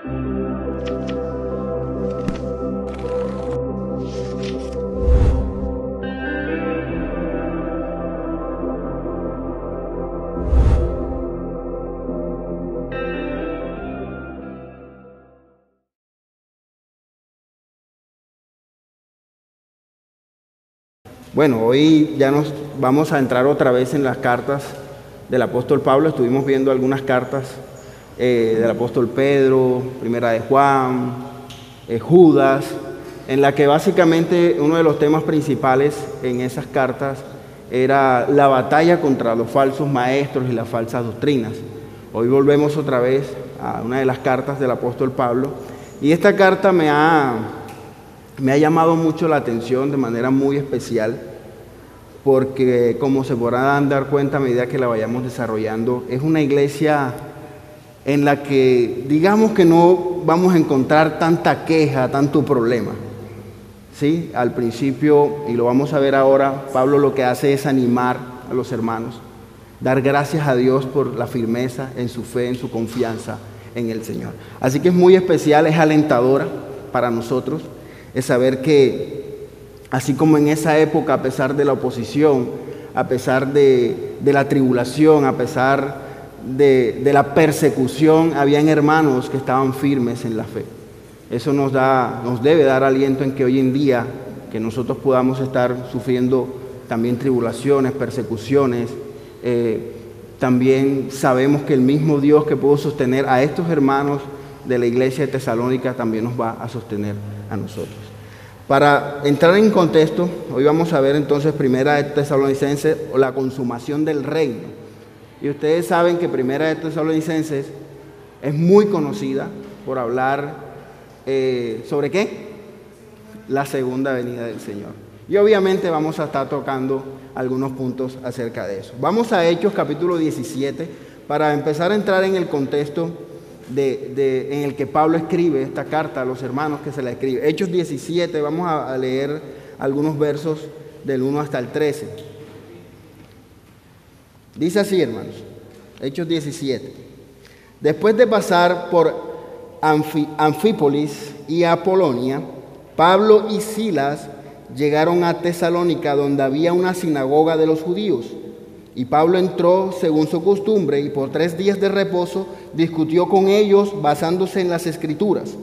Bueno, hoy ya nos vamos a entrar otra vez en las cartas del apóstol Pablo. Estuvimos viendo algunas cartas del apóstol Pedro, primera de Juan, Judas, en la que básicamente uno de los temas principales en esas cartas era la batalla contra los falsos maestros y las falsas doctrinas. Hoy volvemos otra vez a una de las cartas del apóstol Pablo, y esta carta me ha llamado mucho la atención de manera muy especial, porque como se podrán dar cuenta a medida que la vayamos desarrollando, es una iglesia en la que digamos que no vamos a encontrar tanta queja, tanto problema. ¿Sí? Al principio, y lo vamos a ver ahora, Pablo lo que hace es animar a los hermanos, dar gracias a Dios por la firmeza en su fe, en su confianza en el Señor. Así que es muy especial, es alentadora para nosotros, es saber que así como en esa época, a pesar de la oposición, a pesar de la tribulación, a pesar de la persecución, habían hermanos que estaban firmes en la fe. Eso nos debe dar aliento en que hoy en día, que nosotros podamos estar sufriendo también tribulaciones, persecuciones, también sabemos que el mismo Dios que pudo sostener a estos hermanos de la iglesia de Tesalónica también nos va a sostener a nosotros. Para entrar en contexto, hoy vamos a ver entonces Primera de Tesalonicenses, o la consumación del reino. Y ustedes saben que Primera de Tesalonicenses es muy conocida por hablar ¿sobre qué? La segunda venida del Señor. Y obviamente vamos a estar tocando algunos puntos acerca de eso. Vamos a Hechos capítulo 17 para empezar a entrar en el contexto en el que Pablo escribe esta carta a los hermanos que se la escribe. Hechos 17, vamos a leer algunos versos del 1 hasta el 13. Dice así, hermanos, Hechos 17. Después de pasar por Anfípolis y Apolonia, Pablo y Silas llegaron a Tesalónica, donde había una sinagoga de los judíos. Y Pablo entró según su costumbre y por 3 días de reposo discutió con ellos basándose en las Escrituras,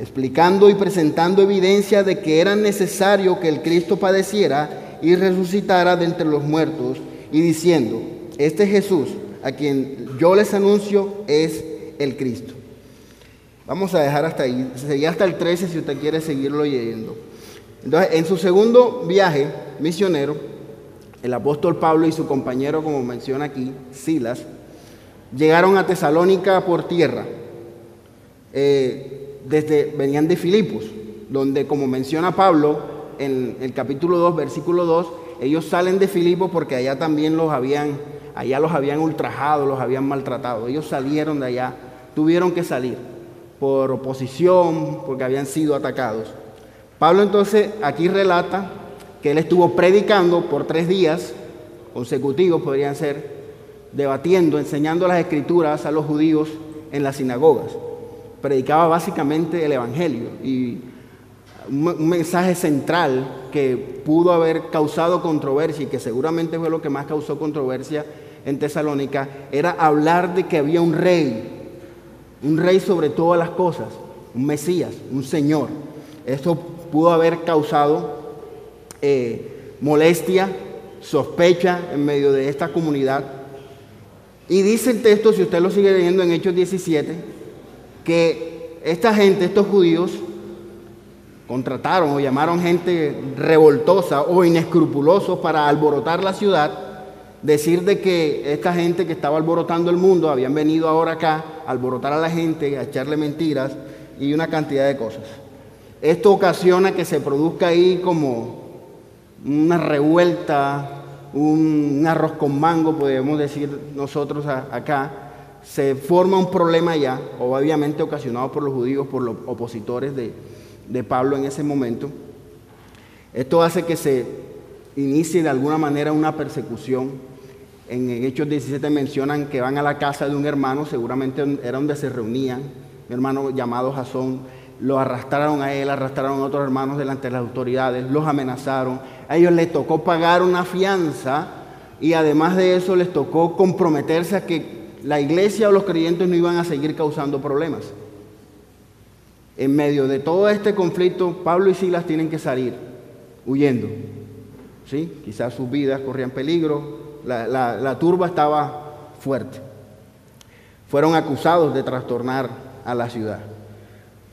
explicando y presentando evidencia de que era necesario que el Cristo padeciera y resucitara de entre los muertos, y diciendo: este Jesús, a quien yo les anuncio, es el Cristo. Vamos a dejar hasta ahí, seguir hasta el 13 si usted quiere seguirlo leyendo. Entonces, en su segundo viaje misionero, el apóstol Pablo y su compañero, como menciona aquí, Silas, llegaron a Tesalónica por tierra. Venían de Filipos, donde, como menciona Pablo en el capítulo 2, versículo 2, ellos salen de Filipos porque allá también los habían ultrajado, los habían maltratado. Ellos salieron de allá, tuvieron que salir por oposición, porque habían sido atacados. Pablo entonces aquí relata que él estuvo predicando por 3 días consecutivos, podrían ser, debatiendo, enseñando las Escrituras a los judíos en las sinagogas. Predicaba básicamente el Evangelio, y un mensaje central que pudo haber causado controversia, y que seguramente fue lo que más causó controversia en Tesalónica, era hablar de que había un rey sobre todas las cosas, un Mesías, un Señor. Esto pudo haber causado molestia, sospecha en medio de esta comunidad. Y dice el texto, si usted lo sigue leyendo en Hechos 17, que esta gente, estos judíos, contrataron o llamaron gente revoltosa o inescrupulosos para alborotar la ciudad, decir de que esta gente que estaba alborotando el mundo habían venido ahora acá a alborotar a la gente, a echarle mentiras y una cantidad de cosas. Esto ocasiona que se produzca ahí como una revuelta, un arroz con mango, podemos decir nosotros acá. Se forma un problema allá, obviamente ocasionado por los judíos, por los opositores de Pablo en ese momento. Esto hace que se inicie de alguna manera una persecución. En Hechos 17 mencionan que van a la casa de un hermano, seguramente era donde se reunían un hermano llamado Jasón, lo arrastraron a él, arrastraron a otros hermanos delante de las autoridades, los amenazaron. A ellos les tocó pagar una fianza y además de eso les tocó comprometerse a que la iglesia o los creyentes no iban a seguir causando problemas. En medio de todo este conflicto, Pablo y Silas tienen que salir huyendo. ¿Sí? Quizás sus vidas corrían peligro, la turba estaba fuerte. Fueron acusados de trastornar a la ciudad.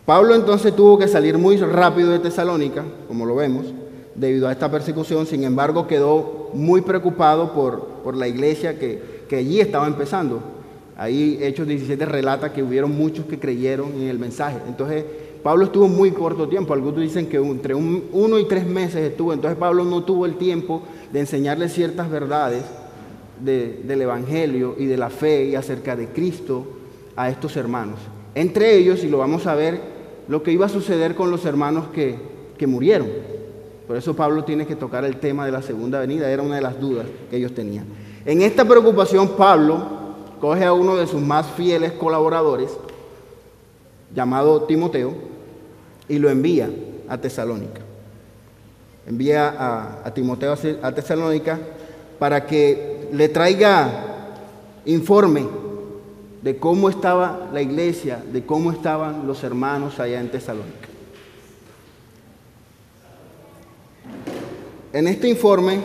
Pablo entonces tuvo que salir muy rápido de Tesalónica, como lo vemos, debido a esta persecución. Sin embargo, quedó muy preocupado por la iglesia que allí estaba empezando. Ahí Hechos 17 relata que hubieron muchos que creyeron en el mensaje. Entonces, Pablo estuvo muy corto tiempo. Algunos dicen que entre 1 y 3 meses estuvo. Entonces, Pablo no tuvo el tiempo de enseñarles ciertas verdades del Evangelio y de la fe y acerca de Cristo a estos hermanos. Entre ellos, y lo vamos a ver, lo que iba a suceder con los hermanos que murieron. Por eso Pablo tiene que tocar el tema de la segunda venida. Era una de las dudas que ellos tenían. En esta preocupación, Pablo coge a uno de sus más fieles colaboradores, llamado Timoteo, y lo envía a Tesalónica. Envía a Timoteo a Tesalónica para que le traiga informe de cómo estaba la iglesia, de cómo estaban los hermanos allá en Tesalónica. En este informe,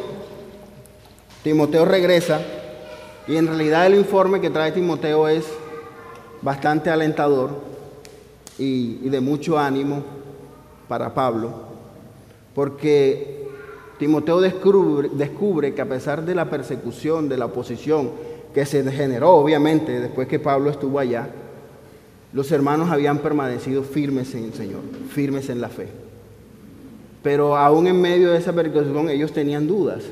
Timoteo regresa, y en realidad el informe que trae Timoteo es bastante alentador y de mucho ánimo para Pablo, porque Timoteo descubre que a pesar de la persecución, de la oposición que se generó obviamente después que Pablo estuvo allá, los hermanos habían permanecido firmes en el Señor, firmes en la fe. Pero aún en medio de esa persecución ellos tenían dudas.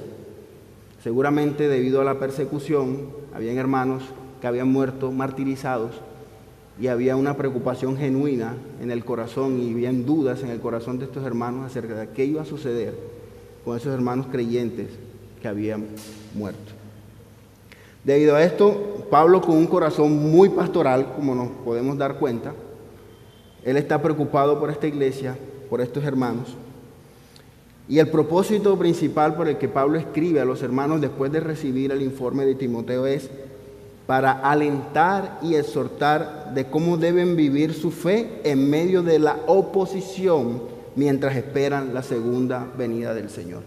Seguramente debido a la persecución, habían hermanos que habían muerto martirizados y había una preocupación genuina en el corazón y habían dudas en el corazón de estos hermanos acerca de qué iba a suceder con esos hermanos creyentes que habían muerto. Debido a esto, Pablo, con un corazón muy pastoral, como nos podemos dar cuenta, él está preocupado por esta iglesia, por estos hermanos. Y el propósito principal por el que Pablo escribe a los hermanos después de recibir el informe de Timoteo es para alentar y exhortar de cómo deben vivir su fe en medio de la oposición mientras esperan la segunda venida del Señor.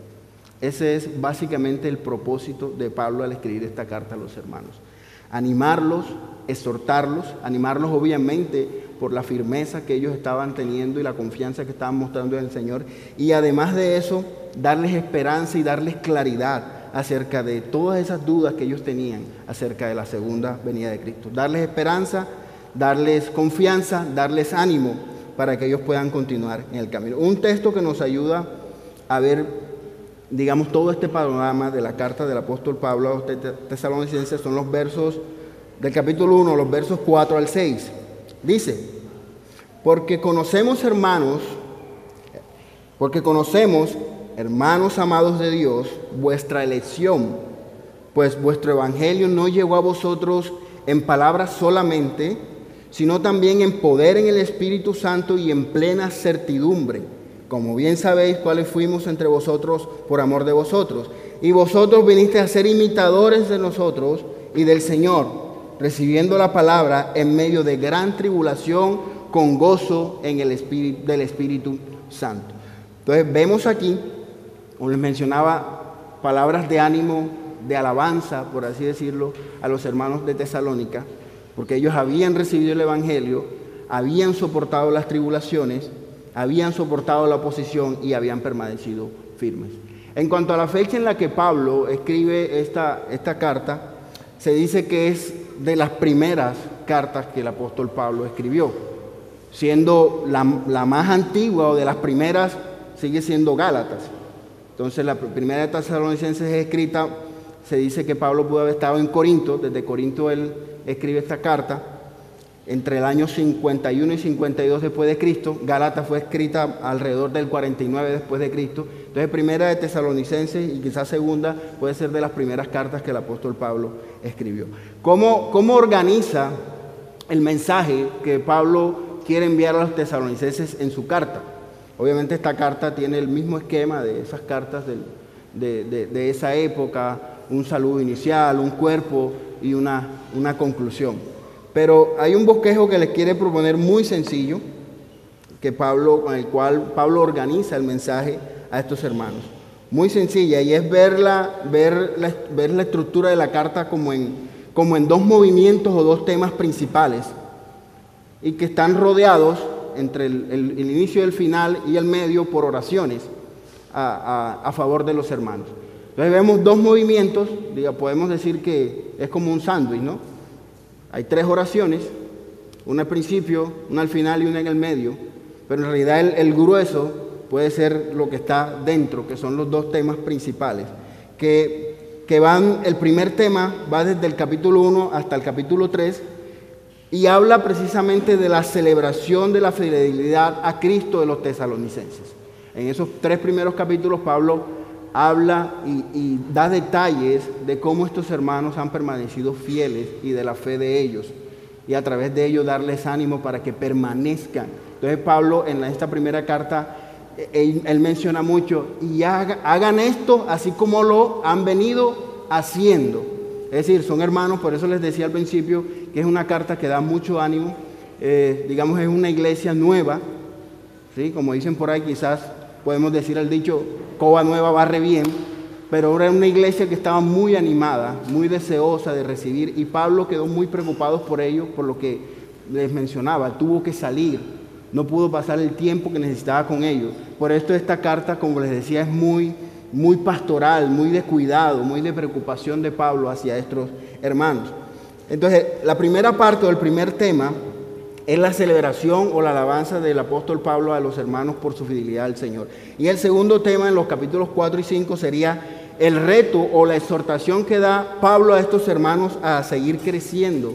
Ese es básicamente el propósito de Pablo al escribir esta carta a los hermanos. Animarlos, exhortarlos, animarlos obviamente por la firmeza que ellos estaban teniendo y la confianza que estaban mostrando en el Señor. Y además de eso, darles esperanza y darles claridad acerca de todas esas dudas que ellos tenían acerca de la segunda venida de Cristo. Darles esperanza, darles confianza, darles ánimo para que ellos puedan continuar en el camino. Un texto que nos ayuda a ver, digamos, todo este panorama de la carta del apóstol Pablo a los tesalonicenses son los versos del capítulo 1, los versos 4 al 6. Dice: porque conocemos, hermanos amados de Dios, vuestra elección, pues vuestro evangelio no llegó a vosotros en palabras solamente, sino también en poder en el Espíritu Santo y en plena certidumbre, como bien sabéis cuáles fuimos entre vosotros por amor de vosotros. Y vosotros vinisteis a ser imitadores de nosotros y del Señor, recibiendo la palabra en medio de gran tribulación, con gozo en el Espíritu, del Espíritu Santo. Entonces vemos aquí, como les mencionaba, palabras de ánimo, de alabanza, por así decirlo, a los hermanos de Tesalónica, porque ellos habían recibido el Evangelio, habían soportado las tribulaciones, habían soportado la oposición y habían permanecido firmes. En cuanto a la fecha en la que Pablo escribe esta carta, se dice que es de las primeras cartas que el apóstol Pablo escribió, siendo la más antigua o de las primeras sigue siendo Gálatas. Entonces la primera de Tesalonicenses es escrita, se dice que Pablo pudo haber estado en Corinto, desde Corinto él escribe esta carta, entre el año 51 y 52 después de Cristo. Gálatas fue escrita alrededor del 49 después de Cristo. Entonces primera de Tesalonicenses y quizás segunda puede ser de las primeras cartas que el apóstol Pablo escribió. ¿Cómo organiza el mensaje que Pablo quiere enviar a los tesalonicenses en su carta. Obviamente esta carta tiene el mismo esquema de esas cartas de esa época, un saludo inicial, un cuerpo y una conclusión. Pero hay un bosquejo que les quiere proponer muy sencillo, con el cual Pablo organiza el mensaje a estos hermanos. Muy sencilla, y es ver la estructura de la carta como en dos movimientos o dos temas principales, y que están rodeados entre el inicio y el final y el medio por oraciones a favor de los hermanos. Entonces vemos dos movimientos, podemos decir que es como un sándwich, ¿no? Hay tres oraciones, una al principio, una al final y una en el medio, pero en realidad el grueso puede ser lo que está dentro, que son los dos temas principales, que van, el primer tema va desde el capítulo 1 hasta el capítulo 3, y habla precisamente de la celebración de la fidelidad a Cristo de los tesalonicenses. En esos tres primeros capítulos Pablo habla y da detalles de cómo estos hermanos han permanecido fieles y de la fe de ellos, y a través de ello darles ánimo para que permanezcan. Entonces Pablo en esta primera carta, él menciona mucho, y hagan esto así como lo han venido haciendo. Es decir, son hermanos, por eso les decía al principio que es una carta que da mucho ánimo. Digamos, es una iglesia nueva, ¿sí? Como dicen por ahí, quizás podemos decir el dicho, coba nueva barre bien, pero ahora era una iglesia que estaba muy animada, muy deseosa de recibir, y Pablo quedó muy preocupado por ello, por lo que les mencionaba, tuvo que salir, no pudo pasar el tiempo que necesitaba con ellos. Por esto esta carta, como les decía, es muy pastoral, muy de cuidado, muy de preocupación de Pablo hacia estos hermanos. Entonces, la primera parte o el primer tema es la celebración o la alabanza del apóstol Pablo a los hermanos por su fidelidad al Señor. Y el segundo tema en los capítulos 4 y 5 sería el reto o la exhortación que da Pablo a estos hermanos a seguir creciendo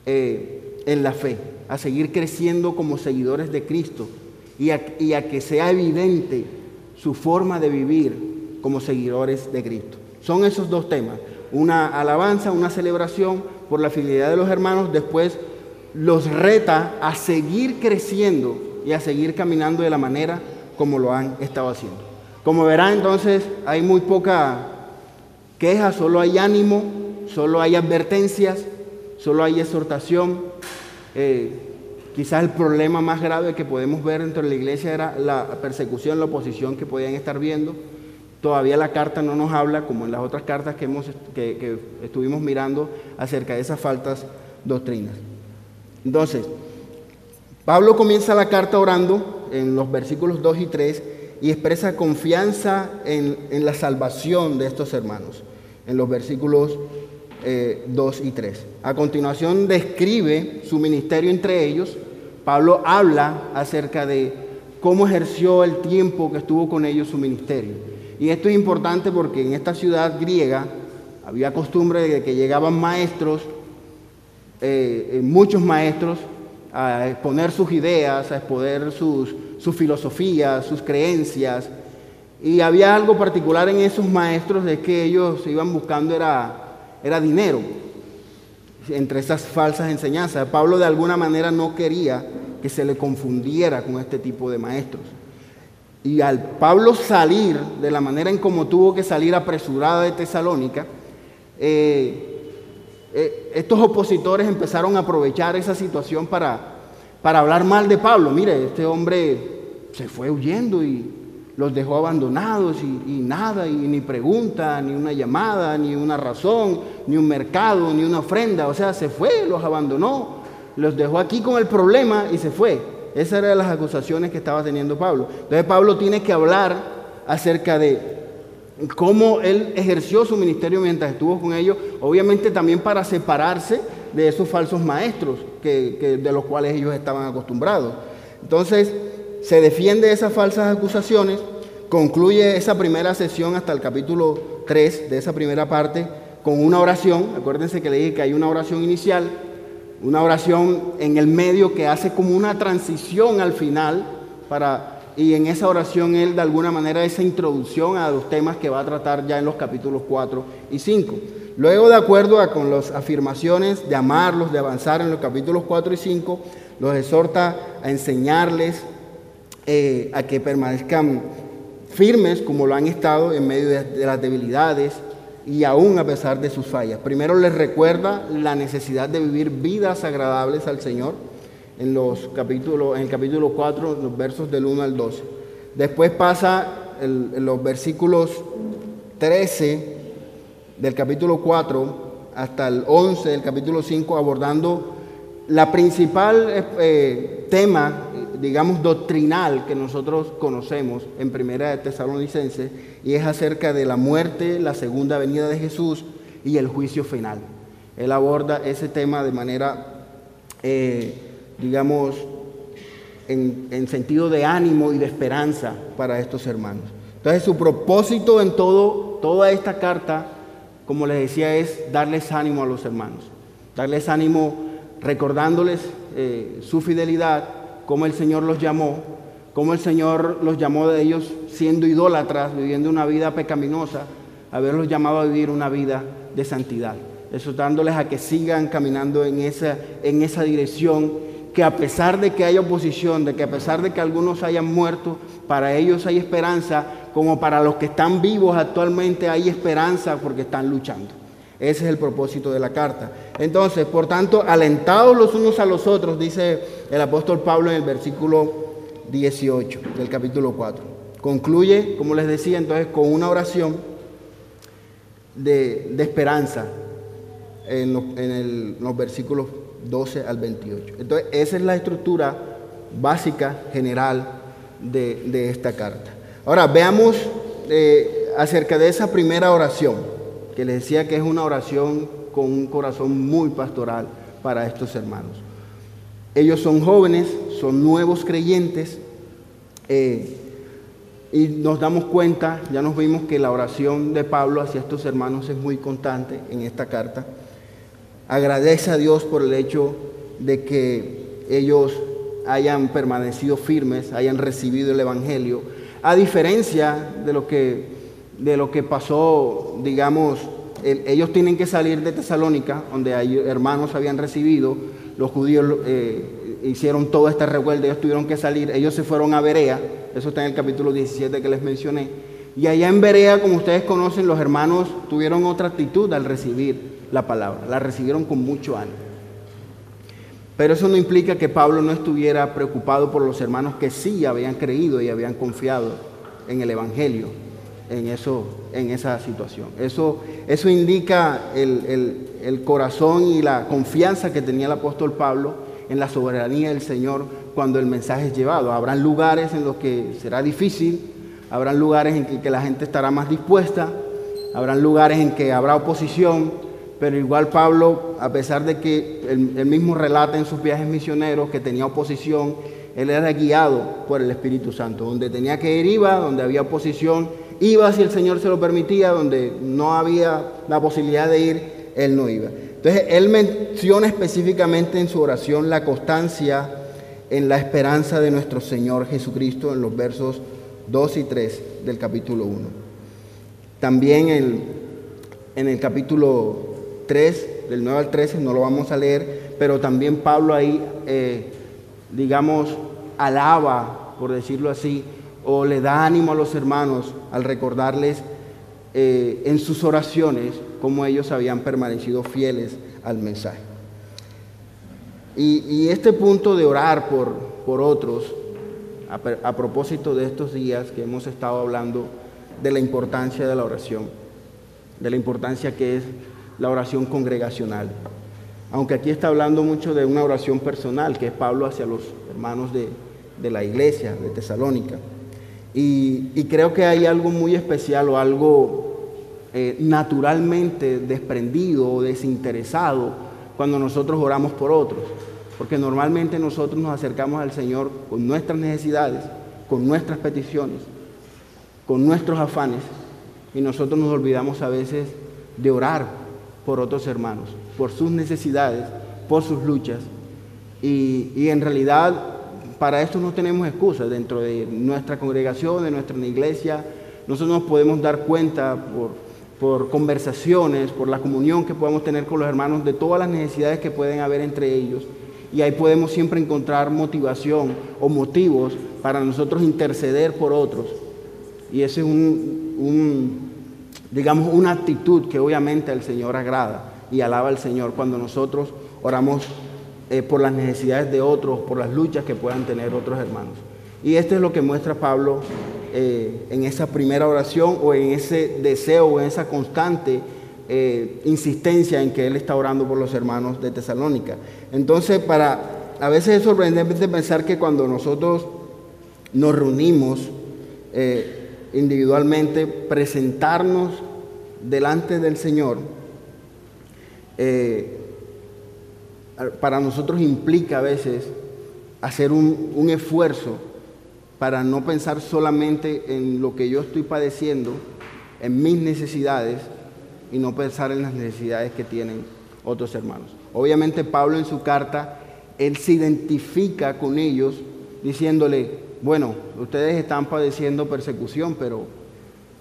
en la fe, a seguir creciendo como seguidores de Cristo y a que sea evidente su forma de vivir como seguidores de Cristo. Son esos dos temas, una alabanza, una celebración por la fidelidad de los hermanos. Después los reta a seguir creciendo y a seguir caminando de la manera como lo han estado haciendo. Como verán, entonces, hay muy poca queja, solo hay ánimo, solo hay advertencias, solo hay exhortación. Quizás el problema más grave que podemos ver dentro de la iglesia era la persecución, la oposición que podían estar viendo. Todavía la carta no nos habla, como en las otras cartas que estuvimos mirando, acerca de esas falsas doctrinas. Entonces, Pablo comienza la carta orando en los versículos 2 y 3 y expresa confianza en la salvación de estos hermanos, en los versículos 2 y 3. A continuación describe su ministerio entre ellos. Pablo habla acerca de cómo ejerció el tiempo que estuvo con ellos su ministerio. Y esto es importante porque en esta ciudad griega había costumbre de que llegaban maestros, muchos maestros, a exponer sus ideas, a exponer sus filosofías, sus creencias. Y había algo particular en esos maestros, de que ellos iban buscando era dinero entre esas falsas enseñanzas. Pablo de alguna manera no quería que se le confundiera con este tipo de maestros. Y al Pablo salir de la manera en como tuvo que salir apresurada de Tesalónica, estos opositores empezaron a aprovechar esa situación para hablar mal de Pablo. Mire, este hombre se fue huyendo y los dejó abandonados y nada, y ni pregunta, ni una llamada, ni una razón, ni un mercado, ni una ofrenda. O sea, se fue, los abandonó, los dejó aquí con el problema y se fue. Esas eran las acusaciones que estaba teniendo Pablo. Entonces Pablo tiene que hablar acerca de cómo él ejerció su ministerio mientras estuvo con ellos, obviamente también para separarse de esos falsos maestros de los cuales ellos estaban acostumbrados. Entonces se defiende de esas falsas acusaciones, concluye esa primera sesión hasta el capítulo 3 de esa primera parte con una oración. Acuérdense que le dije que hay una oración inicial, una oración en el medio que hace como una transición al final, y en esa oración él de alguna manera esa introducción a los temas que va a tratar ya en los capítulos 4 y 5. Luego, de acuerdo con las afirmaciones de amarlos, de avanzar en los capítulos 4 y 5, los exhorta a enseñarles a que permanezcan firmes como lo han estado en medio de las debilidades y aún a pesar de sus fallas. Primero les recuerda la necesidad de vivir vidas agradables al Señor en el capítulo 4, los versos del 1 al 12. Después pasa en los versículos 13 del capítulo 4 hasta el 11 del capítulo 5, abordando la principal tema, digamos, doctrinal que nosotros conocemos en Primera de Tesalonicenses, y es acerca de la muerte, la segunda venida de Jesús y el juicio final. Él aborda ese tema de manera, digamos, en sentido de ánimo y de esperanza para estos hermanos. Entonces, su propósito en toda esta carta, como les decía, es darles ánimo a los hermanos, darles ánimo recordándoles su fidelidad, cómo el Señor los llamó, cómo el Señor los llamó de ellos siendo idólatras, viviendo una vida pecaminosa, haberlos llamado a vivir una vida de santidad, exhortándoles a que sigan caminando en esa dirección, que a pesar de que haya oposición, de que a pesar de que algunos hayan muerto, para ellos hay esperanza, como para los que están vivos actualmente hay esperanza porque están luchando. Ese es el propósito de la carta. Entonces, por tanto, alentados los unos a los otros, dice el apóstol Pablo en el versículo 18 del capítulo 4. Concluye, como les decía, entonces, con una oración de esperanza en los versículos 12 al 28. Entonces, esa es la estructura básica, general de esta carta. Ahora, veamos acerca de esa primera oración, que les decía que es una oración con un corazón muy pastoral para estos hermanos. Ellos son jóvenes, son nuevos creyentes, y nos damos cuenta, ya nos vimos que la oración de Pablo hacia estos hermanos es muy constante en esta carta. Agradece a Dios por el hecho de que ellos hayan permanecido firmes, hayan recibido el Evangelio, a diferencia de lo que pasó, digamos, ellos tienen que salir de Tesalónica, donde hermanos habían recibido, los judíos hicieron toda esta revuelta, ellos tuvieron que salir, ellos se fueron a Berea, eso está en el capítulo 17 que les mencioné, y allá en Berea, como ustedes conocen, los hermanos tuvieron otra actitud al recibir la palabra, la recibieron con mucho ánimo. Pero eso no implica que Pablo no estuviera preocupado por los hermanos que sí habían creído y habían confiado en el Evangelio, en esa situación. Eso indica el corazón y la confianza que tenía el apóstol Pablo en la soberanía del Señor cuando el mensaje es llevado. Habrán lugares en los que será difícil, habrán lugares en que la gente estará más dispuesta, habrán lugares en que habrá oposición, pero igual Pablo, a pesar de que él mismo relata en sus viajes misioneros que tenía oposición, él era guiado por el Espíritu Santo. Donde tenía que ir iba, donde había oposición iba si el Señor se lo permitía, donde no había la posibilidad de ir, él no iba. Entonces, él menciona específicamente en su oración la constancia en la esperanza de nuestro Señor Jesucristo en los versos 2 y 3 del capítulo 1. También en el capítulo 3, del 9 al 13, no lo vamos a leer, pero también Pablo ahí, digamos, alaba, por decirlo así, o le da ánimo a los hermanos al recordarles en sus oraciones cómo ellos habían permanecido fieles al mensaje. Y este punto de orar por otros, a propósito de estos días que hemos estado hablando de la importancia de la oración, de la importancia que es la oración congregacional. Aunque aquí está hablando mucho de una oración personal, que es Pablo hacia los hermanos de la iglesia de Tesalónica. Y creo que hay algo muy especial o algo naturalmente desprendido o desinteresado cuando nosotros oramos por otros. Porque normalmente nosotros nos acercamos al Señor con nuestras necesidades, con nuestras peticiones, con nuestros afanes, y nosotros nos olvidamos a veces de orar por otros hermanos, por sus necesidades, por sus luchas, y en realidad para esto no tenemos excusas. Dentro de nuestra congregación, de nuestra iglesia, nosotros nos podemos dar cuenta por conversaciones, por la comunión que podemos tener con los hermanos, de todas las necesidades que pueden haber entre ellos. Y ahí podemos siempre encontrar motivación o motivos para nosotros interceder por otros. Y ese es digamos, una actitud que obviamente al Señor agrada y alaba al Señor cuando nosotros oramos por las necesidades de otros, por las luchas que puedan tener otros hermanos. Y esto es lo que muestra Pablo en esa primera oración, o en ese deseo, o en esa constante insistencia en que él está orando por los hermanos de Tesalónica. Entonces, a veces es sorprendente pensar que cuando nosotros nos reunimos individualmente, presentarnos delante del Señor, para nosotros implica a veces hacer un esfuerzo para no pensar solamente en lo que yo estoy padeciendo, en mis necesidades, y no pensar en las necesidades que tienen otros hermanos. Obviamente Pablo en su carta, él se identifica con ellos diciéndole, bueno, ustedes están padeciendo persecución, pero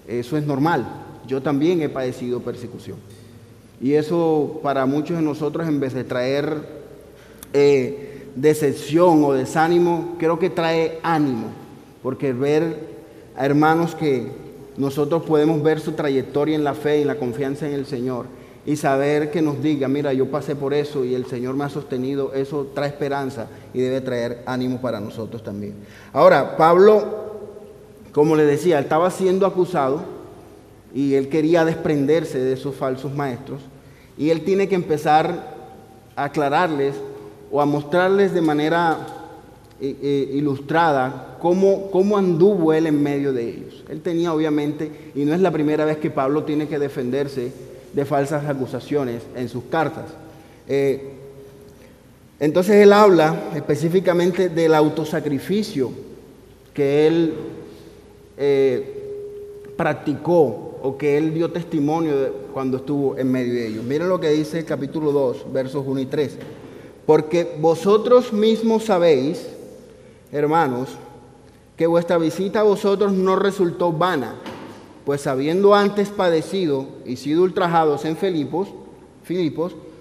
eso es normal. Yo también he padecido persecución. Y eso para muchos de nosotros, en vez de traer decepción o desánimo, creo que trae ánimo, porque ver a hermanos que nosotros podemos ver su trayectoria en la fe y en la confianza en el Señor, y saber que nos diga, mira, yo pasé por eso y el Señor me ha sostenido, eso trae esperanza y debe traer ánimo para nosotros también. Ahora, Pablo, como le decía, estaba siendo acusado y él quería desprenderse de esos falsos maestros, y él tiene que empezar a aclararles o a mostrarles de manera ilustrada cómo anduvo él en medio de ellos. Él tenía obviamente, y no es la primera vez que Pablo tiene que defenderse de falsas acusaciones en sus cartas. Entonces él habla específicamente del autosacrificio que él practicó, o que él dio testimonio cuando estuvo en medio de ellos. Miren lo que dice el capítulo 2, versos 1 y 3. Porque vosotros mismos sabéis, hermanos, que vuestra visita a vosotros no resultó vana, pues habiendo antes padecido y sido ultrajados en Filipos,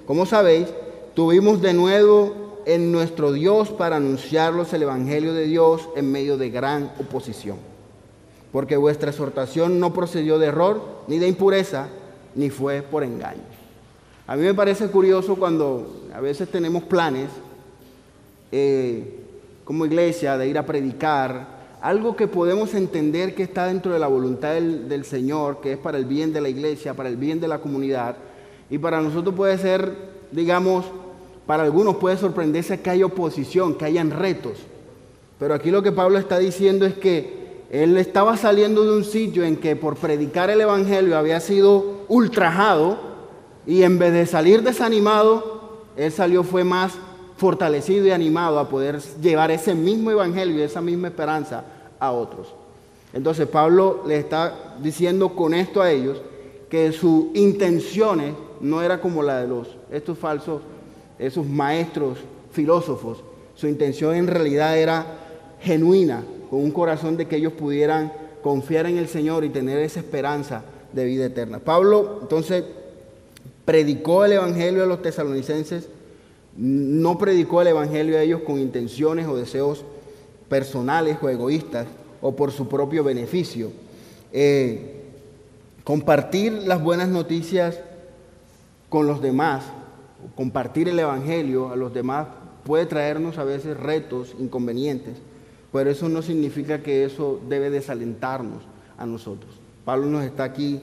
como sabéis, tuvimos de nuevo en nuestro Dios para anunciarlos el Evangelio de Dios en medio de gran oposición. Porque vuestra exhortación no procedió de error, ni de impureza, ni fue por engaño. A mí me parece curioso cuando a veces tenemos planes como iglesia de ir a predicar, algo que podemos entender que está dentro de la voluntad del Señor, que es para el bien de la iglesia, para el bien de la comunidad, y para nosotros puede ser, digamos, para algunos puede sorprenderse que haya oposición, que hayan retos. Pero aquí lo que Pablo está diciendo es que él estaba saliendo de un sitio en que por predicar el Evangelio había sido ultrajado, y en vez de salir desanimado, él fue más fortalecido y animado a poder llevar ese mismo Evangelio y esa misma esperanza a otros. Entonces Pablo le está diciendo con esto a ellos que sus intenciones no era como la de estos falsos, esos maestros filósofos. Su intención en realidad era genuina, con un corazón de que ellos pudieran confiar en el Señor y tener esa esperanza de vida eterna. Pablo, entonces, predicó el Evangelio a los tesalonicenses, no predicó el Evangelio a ellos con intenciones o deseos personales o egoístas o por su propio beneficio. Compartir las buenas noticias con los demás, compartir el Evangelio a los demás puede traernos a veces retos, inconvenientes, pero eso no significa que eso debe desalentarnos a nosotros. Pablo nos está aquí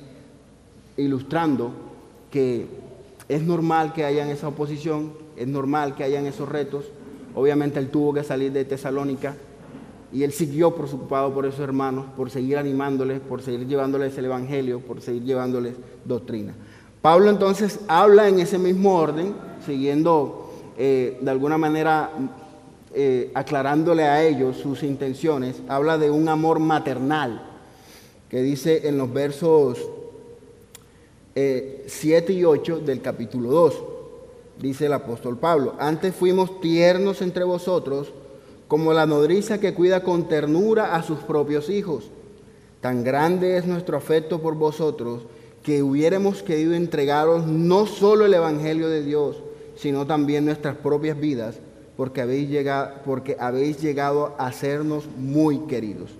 ilustrando que es normal que hayan esa oposición, es normal que hayan esos retos. Obviamente él tuvo que salir de Tesalónica y él siguió preocupado por esos hermanos, por seguir animándoles, por seguir llevándoles el Evangelio, por seguir llevándoles doctrina. Pablo entonces habla en ese mismo orden, siguiendo de alguna manera aclarándole a ellos sus intenciones. Habla de un amor maternal, que dice en los versos 7 y 8 del capítulo 2. Dice el apóstol Pablo: antes fuimos tiernos entre vosotros, como la nodriza que cuida con ternura a sus propios hijos. Tan grande es nuestro afecto por vosotros, que hubiéramos querido entregaros no solo el Evangelio de Dios, sino también nuestras propias vidas, porque habéis llegado a hacernos muy queridos.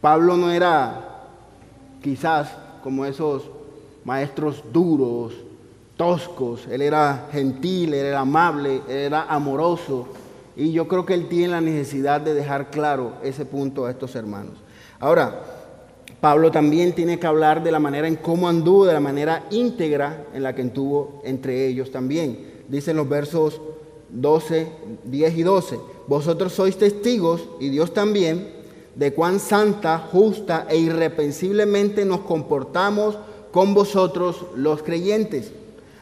Pablo no era quizás como esos maestros duros, toscos. Él era gentil, él era amable, él era amoroso. Y yo creo que él tiene la necesidad de dejar claro ese punto a estos hermanos. Ahora, Pablo también tiene que hablar de la manera en cómo anduvo, de la manera íntegra en la que anduvo entre ellos también. Dicen los versos 10 y 12. Vosotros sois testigos, y Dios también, de cuán santa, justa e irreprensiblemente nos comportamos con vosotros los creyentes.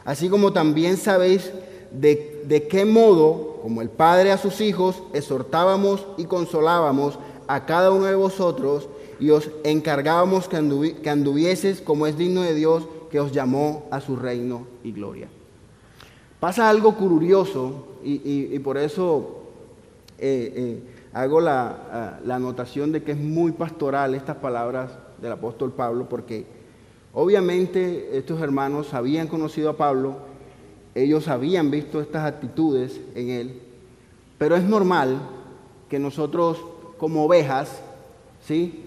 Así como también sabéis de qué modo, como el Padre a sus hijos, exhortábamos y consolábamos a cada uno de vosotros y os encargábamos que anduvieses como es digno de Dios, que os llamó a su reino y gloria. Pasa algo curioso y por eso hago la anotación de que es muy pastoral estas palabras del apóstol Pablo, porque obviamente estos hermanos habían conocido a Pablo, ellos habían visto estas actitudes en él, pero es normal que nosotros como ovejas, ¿sí?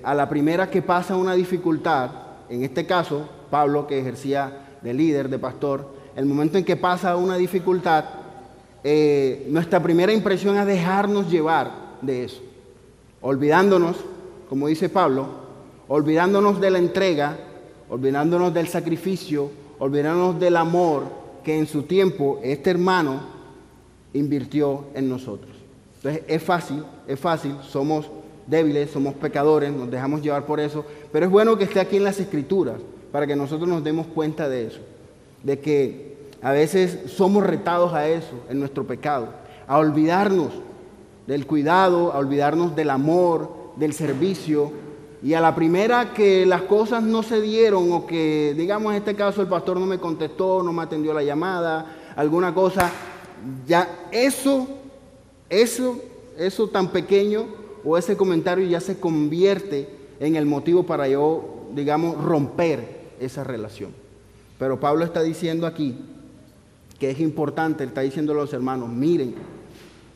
A la primera que pasa una dificultad, en este caso Pablo, que ejercía de líder, de pastor, el momento en que pasa una dificultad, nuestra primera impresión es dejarnos llevar de eso, olvidándonos, como dice Pablo, olvidándonos de la entrega, olvidándonos del sacrificio, olvidándonos del amor que en su tiempo este hermano invirtió en nosotros. Entonces es fácil, somos débiles, somos pecadores, nos dejamos llevar por eso, pero es bueno que esté aquí en las Escrituras para que nosotros nos demos cuenta de eso, de que a veces somos retados a eso, en nuestro pecado, a olvidarnos del cuidado, a olvidarnos del amor, del servicio, y a la primera que las cosas no se dieron o que, digamos en este caso, el pastor no me contestó, no me atendió la llamada, alguna cosa, ya eso tan pequeño o ese comentario ya se convierte en el motivo para yo, digamos, romper esa relación. Pero Pablo está diciendo aquí que es importante, él está diciendo a los hermanos, miren,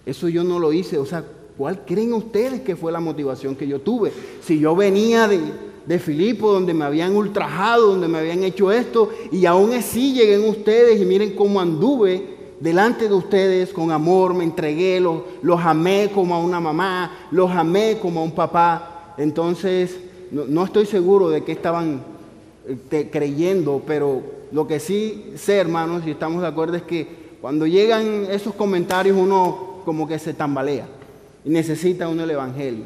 eso yo no lo hice, o sea, ¿cuál creen ustedes que fue la motivación que yo tuve? Si yo venía de Filipo, donde me habían ultrajado, donde me habían hecho esto, y aún así lleguen ustedes y miren cómo anduve delante de ustedes con amor, me entregué, los amé como a una mamá, los amé como a un papá. Entonces, no estoy seguro de qué estaban creyendo, pero lo que sí sé, hermanos, y estamos de acuerdo, es que cuando llegan esos comentarios uno como que se tambalea. Y necesita uno el Evangelio,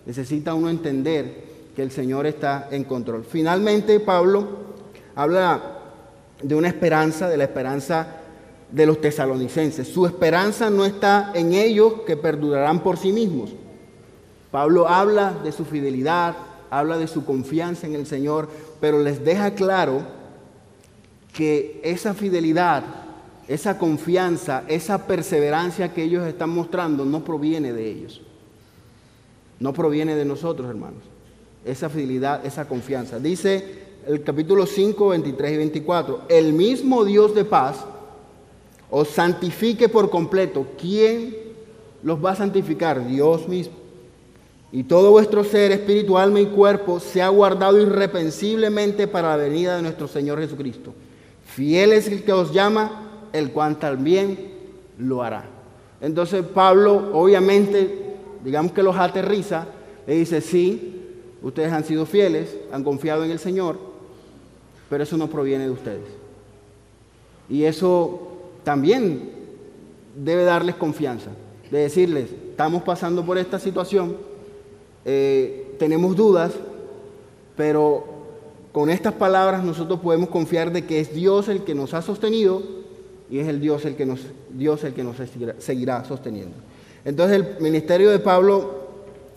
necesita uno entender que el Señor está en control. Finalmente, Pablo habla de una esperanza, de la esperanza de los tesalonicenses. Su esperanza no está en ellos que perdurarán por sí mismos. Pablo habla de su fidelidad, habla de su confianza en el Señor, pero les deja claro que esa fidelidad, esa confianza, esa perseverancia que ellos están mostrando no proviene de ellos. No proviene de nosotros, hermanos. Esa fidelidad, esa confianza. Dice el capítulo 5, 23 y 24. El mismo Dios de paz os santifique por completo. ¿Quién los va a santificar? Dios mismo. Y todo vuestro ser, espíritu, alma y cuerpo, sea guardado irreprensiblemente para la venida de nuestro Señor Jesucristo. Fiel es el que os llama, el cual también lo hará. Entonces Pablo, obviamente, digamos que los aterriza, le dice, sí, ustedes han sido fieles, han confiado en el Señor, pero eso no proviene de ustedes. Y eso también debe darles confianza, de decirles, estamos pasando por esta situación, tenemos dudas, pero con estas palabras nosotros podemos confiar de que es Dios el que nos ha sostenido y es el Dios el que nos seguirá sosteniendo. Entonces el ministerio de Pablo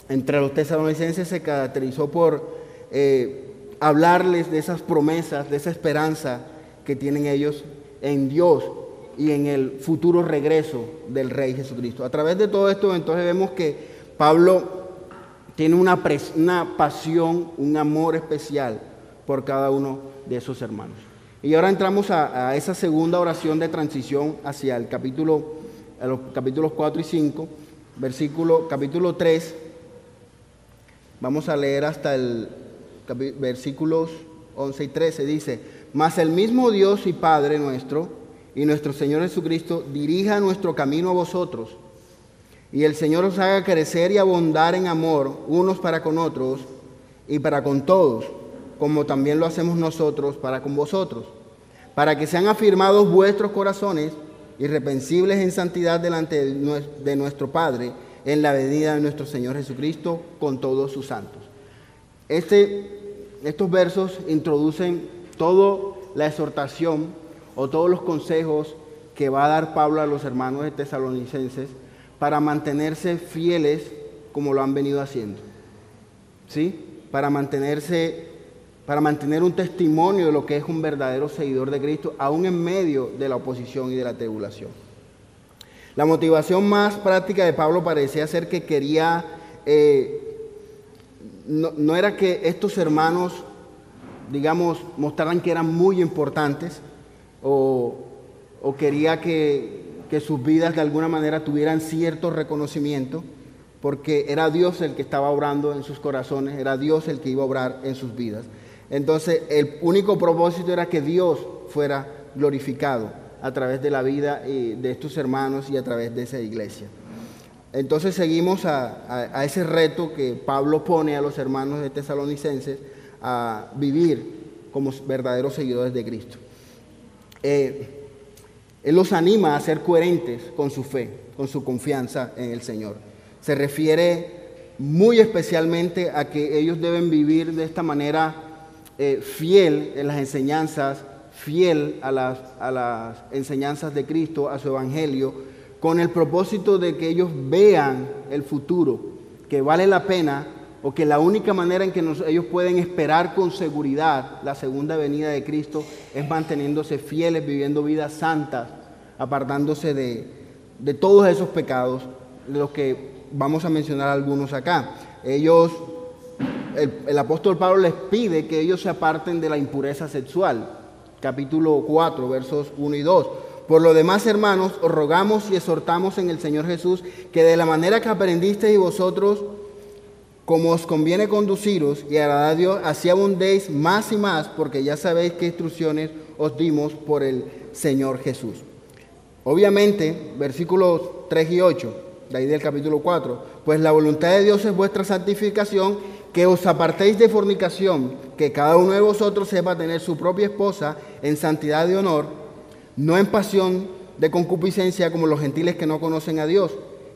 entre los tesalonicenses se caracterizó por hablarles de esas promesas, de esa esperanza que tienen ellos en Dios y en el futuro regreso del Rey Jesucristo. A través de todo esto entonces vemos que Pablo tiene una pasión, un amor especial por cada uno de esos hermanos. Y ahora entramos a esa segunda oración de transición hacia a los capítulos 4 y 5, capítulo 3, vamos a leer hasta el versículos 11 y 13, dice: mas el mismo Dios y Padre nuestro y nuestro Señor Jesucristo dirija nuestro camino a vosotros, y el Señor os haga crecer y abundar en amor unos para con otros y para con todos, como también lo hacemos nosotros para con vosotros, para que sean afirmados vuestros corazones, irreprensibles en santidad delante de nuestro Padre, en la venida de nuestro Señor Jesucristo con todos sus santos. Estos versos introducen toda la exhortación o todos los consejos que va a dar Pablo a los hermanos de tesalonicenses para mantenerse fieles como lo han venido haciendo, ¿sí? Para mantener un testimonio de lo que es un verdadero seguidor de Cristo, aún en medio de la oposición y de la tribulación. La motivación más práctica de Pablo parecía ser que quería, no era que estos hermanos, digamos, mostraran que eran muy importantes o quería que sus vidas de alguna manera tuvieran cierto reconocimiento, porque era Dios el que estaba obrando en sus corazones, era Dios el que iba a obrar en sus vidas. Entonces, el único propósito era que Dios fuera glorificado a través de la vida de estos hermanos y a través de esa iglesia. Entonces, seguimos a ese reto que Pablo pone a los hermanos de tesalonicenses a vivir como verdaderos seguidores de Cristo. Él los anima a ser coherentes con su fe, con su confianza en el Señor. Se refiere muy especialmente a que ellos deben vivir de esta manera fiel en las enseñanzas, fiel a las enseñanzas de Cristo, a su evangelio, con el propósito de que ellos vean el futuro, que vale la pena, o que la única manera en que ellos pueden esperar con seguridad la segunda venida de Cristo es manteniéndose fieles, viviendo vidas santas, apartándose de todos esos pecados, de los que vamos a mencionar algunos acá. El apóstol Pablo les pide que ellos se aparten de la impureza sexual. Capítulo 4, versos 1 y 2. Por lo demás, hermanos, os rogamos y exhortamos en el Señor Jesús que de la manera que aprendisteis vosotros, como os conviene conduciros y agradar a Dios, así abundéis más y más, porque ya sabéis qué instrucciones os dimos por el Señor Jesús. Obviamente, versículos 3 y 8, de ahí del capítulo 4, pues la voluntad de Dios es vuestra santificación, que os apartéis de fornicación, que cada uno de vosotros sepa tener su propia esposa en santidad y honor, no en pasión de concupiscencia como los gentiles que no conocen a Dios,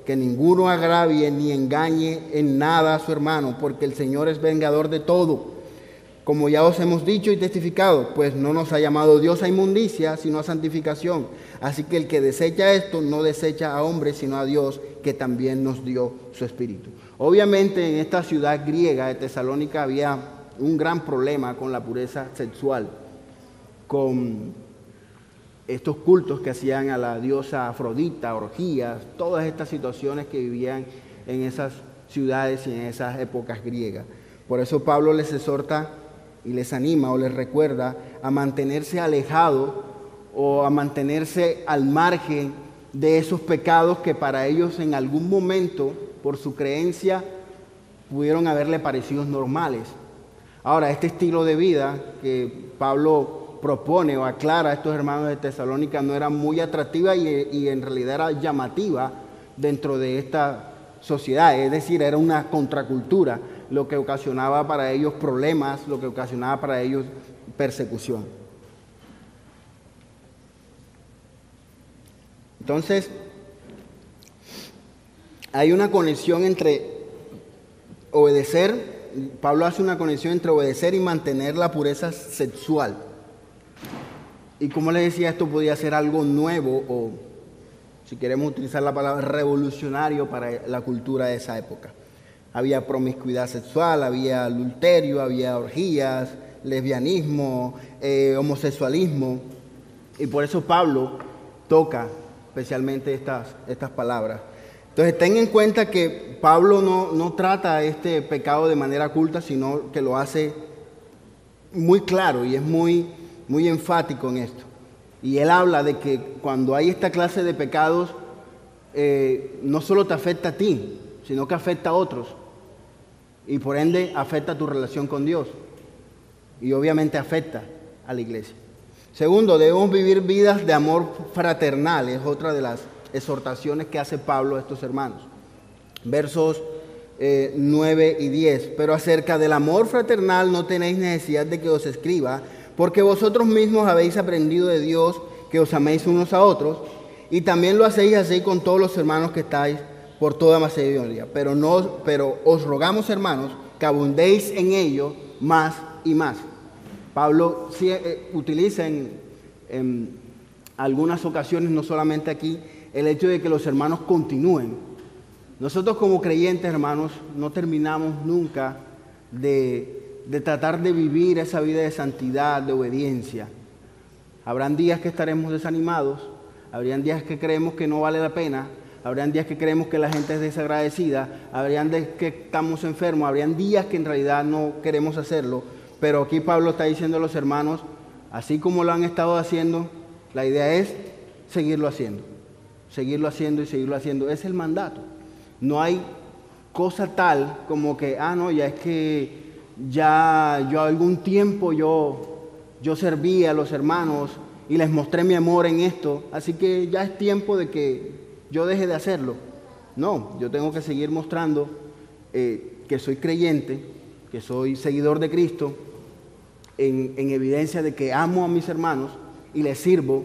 que ninguno agravie ni engañe en nada a su hermano, porque el Señor es vengador de todo. Como ya os hemos dicho y testificado, pues no nos ha llamado Dios a inmundicia, sino a santificación. Así que el que desecha esto, no desecha a hombres, sino a Dios, que también nos dio su Espíritu. Obviamente en esta ciudad griega de Tesalónica había un gran problema con la pureza sexual, con estos cultos que hacían a la diosa Afrodita, orgías, todas estas situaciones que vivían en esas ciudades y en esas épocas griegas. Por eso Pablo les exhorta y les anima o les recuerda a mantenerse alejados o a mantenerse al margen de esos pecados que para ellos en algún momento, por su creencia, pudieron haberle parecido normales. Ahora, este estilo de vida que Pablo propone o aclara a estos hermanos de Tesalónica no era muy atractiva y en realidad era llamativa dentro de esta sociedad, es decir, era una contracultura, lo que ocasionaba para ellos problemas, lo que ocasionaba para ellos persecución. Entonces, hay una conexión entre obedecer, Pablo hace una conexión entre obedecer y mantener la pureza sexual. Y como les decía, esto podía ser algo nuevo o, si queremos utilizar la palabra, revolucionario para la cultura de esa época. Había promiscuidad sexual, había adulterio, había orgías, lesbianismo, homosexualismo. Y por eso Pablo toca especialmente estas palabras. Entonces, ten en cuenta que Pablo no trata este pecado de manera oculta, sino que lo hace muy claro y es muy enfático en esto. Y él habla de que cuando hay esta clase de pecados, no solo te afecta a ti, sino que afecta a otros. Y por ende afecta a tu relación con Dios. Y obviamente afecta a la iglesia. Segundo, debemos vivir vidas de amor fraternal. Es otra de las exhortaciones que hace Pablo a estos hermanos. Versos 9 y 10. Pero acerca del amor fraternal no tenéis necesidad de que os escriba, porque vosotros mismos habéis aprendido de Dios que os améis unos a otros, y también lo hacéis así con todos los hermanos que estáis por toda Macedonia. Pero os rogamos, hermanos, que abundéis en ello más y más. Pablo utiliza en algunas ocasiones, no solamente aquí, el hecho de que los hermanos continúen. Nosotros como creyentes, hermanos, no terminamos nunca de tratar de vivir esa vida de santidad, de obediencia. Habrán días que estaremos desanimados, habrían días que creemos que no vale la pena, habrían días que creemos que la gente es desagradecida, habrían días que estamos enfermos, habrían días que en realidad no queremos hacerlo, pero aquí Pablo está diciendo a los hermanos, así como lo han estado haciendo, la idea es seguirlo haciendo y seguirlo haciendo. Es el mandato. No hay cosa tal como que, no, ya es que ya yo algún tiempo yo serví a los hermanos y les mostré mi amor en esto, así que ya es tiempo de que yo deje de hacerlo. No, yo tengo que seguir mostrando que soy creyente, que soy seguidor de Cristo, en evidencia de que amo a mis hermanos y les sirvo,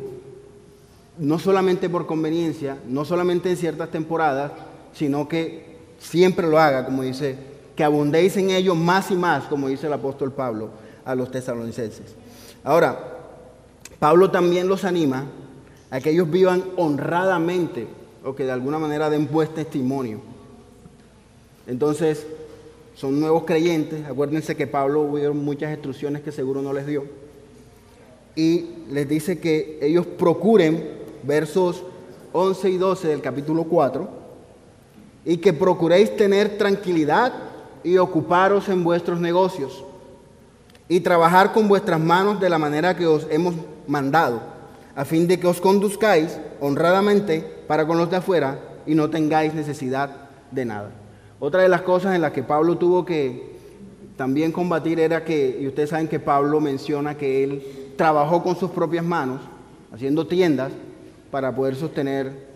no solamente por conveniencia, no solamente en ciertas temporadas, sino que siempre lo haga, como dice, que abundéis en ello más y más, como dice el apóstol Pablo a los tesalonicenses. Ahora, Pablo también los anima a que ellos vivan honradamente, o que de alguna manera den buen testimonio. Entonces, son nuevos creyentes. Acuérdense que Pablo hubo muchas instrucciones que seguro no les dio. Y les dice que ellos procuren, versos 11 y 12 del capítulo 4, y que procuréis tener tranquilidad y ocuparos en vuestros negocios, y trabajar con vuestras manos de la manera que os hemos mandado, a fin de que os conduzcáis honradamente para con los de afuera y no tengáis necesidad de nada. Otra de las cosas en las que Pablo tuvo que también combatir era que, y ustedes saben que Pablo menciona que él trabajó con sus propias manos, haciendo tiendas para poder sostener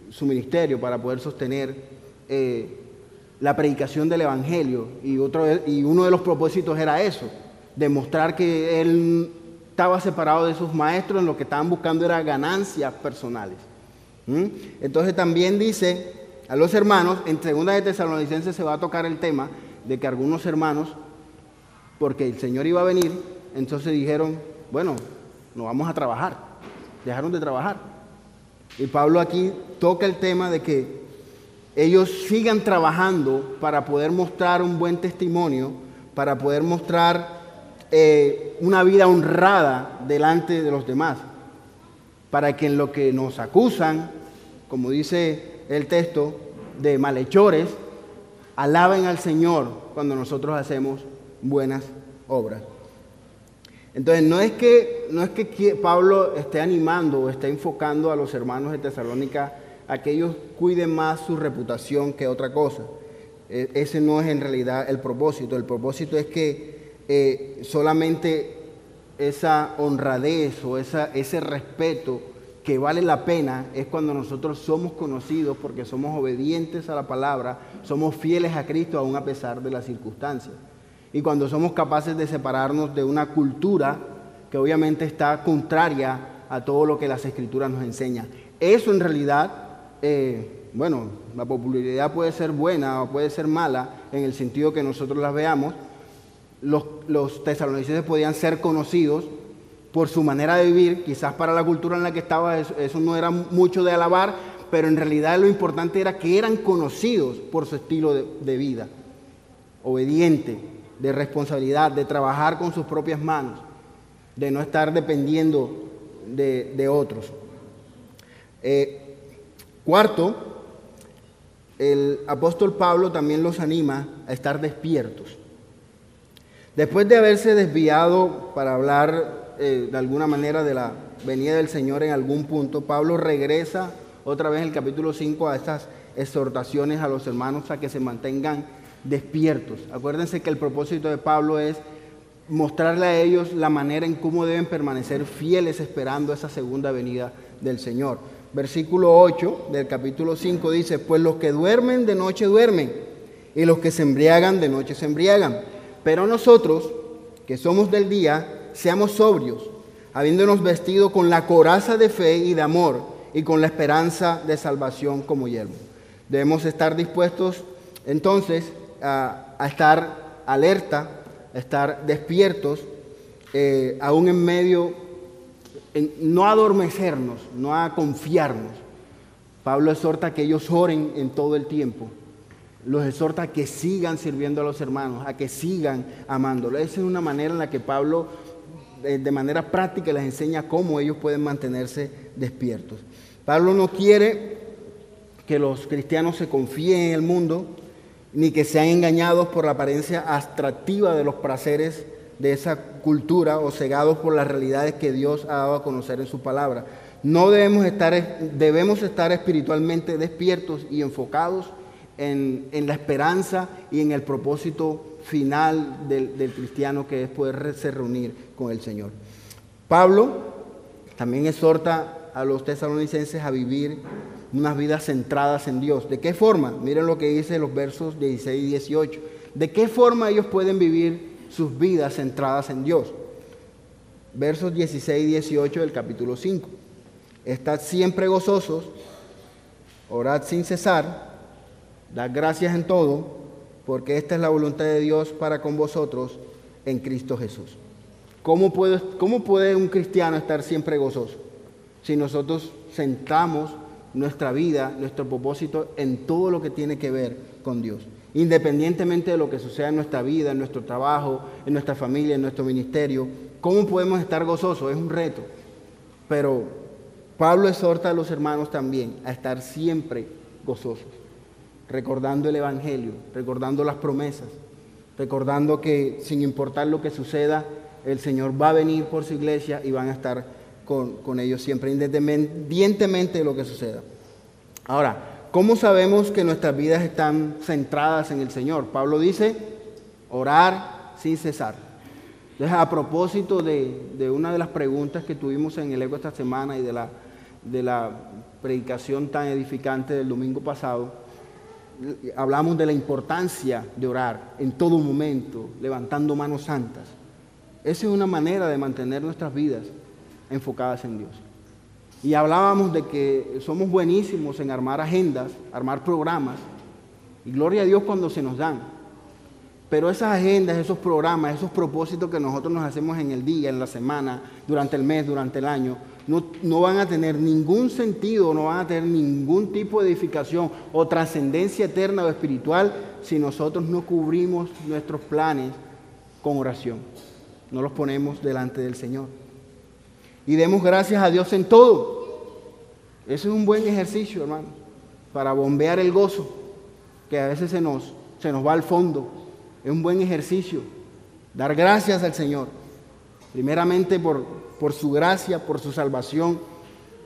su ministerio, para poder sostener la predicación del Evangelio. Y uno de los propósitos era eso, demostrar que él estaba separado de sus maestros, en lo que estaban buscando era ganancias personales. Entonces también dice a los hermanos, en 2 de Tesalonicenses se va a tocar el tema de que algunos hermanos, porque el Señor iba a venir, entonces dijeron, bueno, no vamos a trabajar, dejaron de trabajar. Y Pablo aquí toca el tema de que ellos sigan trabajando para poder mostrar un buen testimonio, para poder mostrar una vida honrada delante de los demás, para que en lo que nos acusan, como dice el texto, de malhechores, alaben al Señor cuando nosotros hacemos buenas obras. Entonces no es que Pablo esté animando o esté enfocando a los hermanos de Tesalónica a que ellos cuiden más su reputación que otra cosa. Ese no es en realidad el propósito. El propósito es que solamente esa honradez o ese respeto que vale la pena es cuando nosotros somos conocidos porque somos obedientes a la palabra, somos fieles a Cristo aún a pesar de las circunstancias. Y cuando somos capaces de separarnos de una cultura que obviamente está contraria a todo lo que las Escrituras nos enseñan. Eso en realidad, la popularidad puede ser buena o puede ser mala en el sentido que nosotros las veamos. Los tesalonicenses podían ser conocidos por su manera de vivir, quizás para la cultura en la que estaba eso no era mucho de alabar, pero en realidad lo importante era que eran conocidos por su estilo de vida, obediente, de responsabilidad, de trabajar con sus propias manos, de no estar dependiendo de otros. Cuarto, el apóstol Pablo también los anima a estar despiertos. Después de haberse desviado para hablar de alguna manera de la venida del Señor en algún punto, Pablo regresa otra vez en el capítulo 5 a estas exhortaciones a los hermanos a que se mantengan despiertos. Acuérdense que el propósito de Pablo es mostrarle a ellos la manera en cómo deben permanecer fieles esperando esa segunda venida del Señor. Versículo 8 del capítulo 5 dice: pues los que duermen de noche duermen, y los que se embriagan de noche se embriagan. Pero nosotros, que somos del día, seamos sobrios, habiéndonos vestido con la coraza de fe y de amor, y con la esperanza de salvación como yelmo. Debemos estar dispuestos entonces a estar alerta, a estar despiertos, aún en medio, no a adormecernos, no a confiarnos. Pablo exhorta a que ellos oren en todo el tiempo. Los exhorta a que sigan sirviendo a los hermanos, a que sigan amándolo. Esa es una manera en la que Pablo, de manera práctica, les enseña cómo ellos pueden mantenerse despiertos. Pablo no quiere que los cristianos se confíen en el mundo, ni que sean engañados por la apariencia atractiva de los placeres de esa cultura o cegados por las realidades que Dios ha dado a conocer en su palabra. Debemos estar espiritualmente despiertos y enfocados en la esperanza y en el propósito final del cristiano, que es poderse reunir con el Señor. Pablo también exhorta a los tesalonicenses a vivir unas vidas centradas en Dios. ¿De qué forma? Miren lo que dice los versos 16 y 18. ¿De qué forma ellos pueden vivir sus vidas centradas en Dios? Versos 16 y 18 del capítulo 5. Estad siempre gozosos, orad sin cesar, dad gracias en todo, porque esta es la voluntad de Dios para con vosotros en Cristo Jesús. ¿Cómo puede un cristiano estar siempre gozoso? Si nosotros centramos nuestra vida, nuestro propósito en todo lo que tiene que ver con Dios. Independientemente de lo que suceda en nuestra vida, en nuestro trabajo, en nuestra familia, en nuestro ministerio, ¿cómo podemos estar gozosos? Es un reto. Pero Pablo exhorta a los hermanos también a estar siempre gozosos, recordando el Evangelio, recordando las promesas, recordando que sin importar lo que suceda, el Señor va a venir por su iglesia y van a estar con ellos siempre, independientemente de lo que suceda. Ahora, ¿cómo sabemos que nuestras vidas están centradas en el Señor? Pablo dice, orar sin cesar. Entonces, a propósito de una de las preguntas que tuvimos en el eco esta semana y de la predicación tan edificante del domingo pasado, hablamos de la importancia de orar en todo momento, levantando manos santas. Esa es una manera de mantener nuestras vidas enfocadas en Dios. Y hablábamos de que somos buenísimos en armar agendas, armar programas, y gloria a Dios cuando se nos dan. Pero esas agendas, esos programas, esos propósitos que nosotros nos hacemos en el día, en la semana, durante el mes, durante el año, no van a tener ningún sentido, no van a tener ningún tipo de edificación o trascendencia eterna o espiritual si nosotros no cubrimos nuestros planes con oración. No los ponemos delante del Señor. Y demos gracias a Dios en todo. Eso es un buen ejercicio, hermano, para bombear el gozo, que a veces se nos va al fondo. Es un buen ejercicio, dar gracias al Señor, primeramente por su gracia, por su salvación,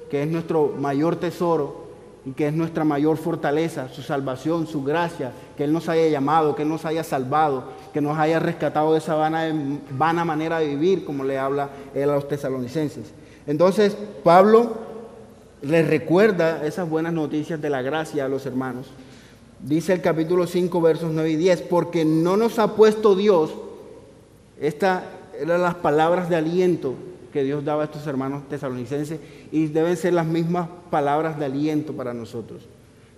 que es nuestro mayor tesoro y que es nuestra mayor fortaleza, su salvación, su gracia, que Él nos haya llamado, que Él nos haya salvado, que nos haya rescatado de esa vana manera de vivir, como le habla Él a los tesalonicenses. Entonces, Pablo les recuerda esas buenas noticias de la gracia a los hermanos. Dice el capítulo 5, versos 9 y 10, porque no nos ha puesto Dios, estas eran las palabras de aliento que Dios daba a estos hermanos tesalonicenses, y deben ser las mismas palabras de aliento para nosotros,